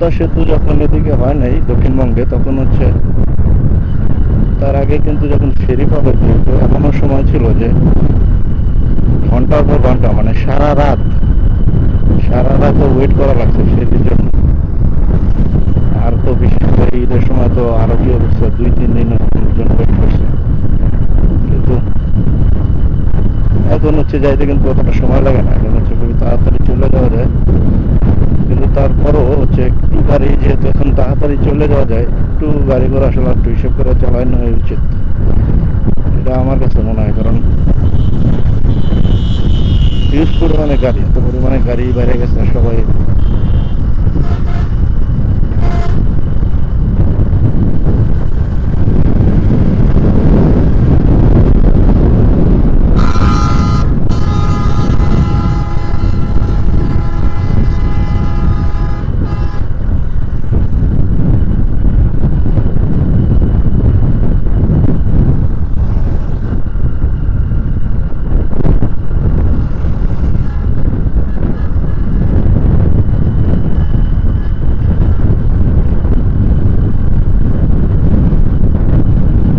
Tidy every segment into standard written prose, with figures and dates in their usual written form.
পদ্মা সেতু যখন এদিকে হয় নাই দক্ষিণবঙ্গে, তখন হচ্ছে তার আগে কিন্তু যখন ফেরি পাবে, কিন্তু এমনও সময় ছিল যে ঘন্টার পর ঘন্টা, মানে সারা রাত ওয়েট করা লাগছে ফেরির জন্য। আর তো বিশেষ করে ঈদের সময় তো আরো কি অবস্থা, 2-3 দিন জন্য ওয়েট করছে। কিন্তু এখন হচ্ছে যাইতে কিন্তু অতটা সময় লাগে না, এখন হচ্ছে খুবই তাড়াতাড়ি চলে যাওয়া যায়। কিন্তু তারপরও হচ্ছে একটু গাড়ি, যেহেতু এখন তাড়াতাড়ি চলে যাওয়া যায়, একটু গাড়ি ঘোড়া আসলে একটু হিসেব করে চালানো উচিত, এটা আমার কাছে মনে হয়। কারণ হিউজ পরিমাণে গাড়ি, এত পরিমাণে গাড়ি বেড়ে গেছে, সবাই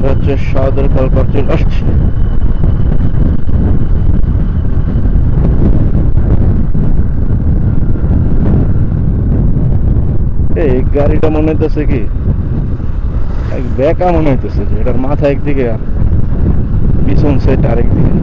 হচ্ছে সাদের কলকাতা চলে আসছে। এই গাড়িটা মনে হইতেছে কি এক বেকা মনে হইতেছে, যে এটার মাথা একদিকে আর পিছন সাইড আরেক দিকে।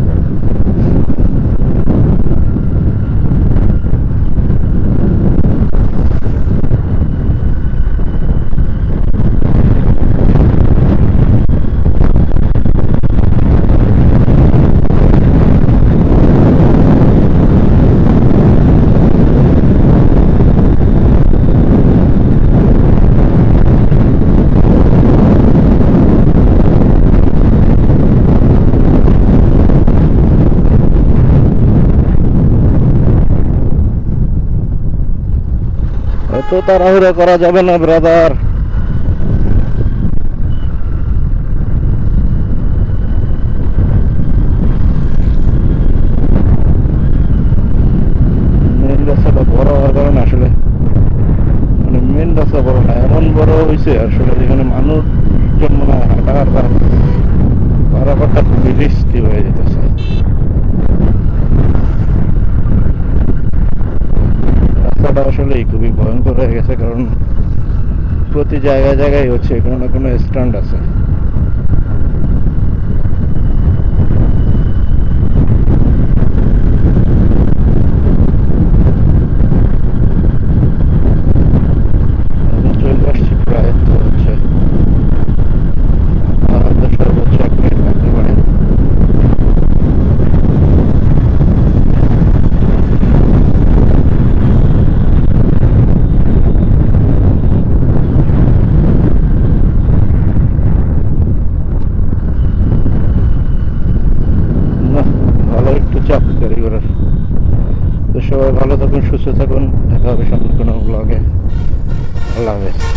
এত তাড়াহুড়া করা যাবে না ব্রাদার। মেন রাস্তাটা বড় হওয়ার কারণে আসলে, মানে মেন রাস্তা বড় না, এমন বড় হয়েছে আসলে যেখানে মানুষজন মনে হয় হাঁটার বা পারাপারটা খুবই রিস্কি হয়ে যেতেছে। রাস্তাটা আসলেই খুবই ভয়ঙ্কর হয়ে গেছে, কারণ প্রতি জায়গায় জায়গায় হচ্ছে কোনো না কোনো স্ট্যান্ড আছে। আমি চলে আসছি প্রায়, তো হচ্ছে আমাদের সর্বোচ্চ 1 মিনিট লাগতে পারে। না, ভালো একটু চাপ গাড়ি ঘোড়ার। তো সবাই ভালো থাকুন, সুস্থ থাকুন, দেখা হবে সামনে কোনো ব্লগে। আল্লাহ হাফেজ।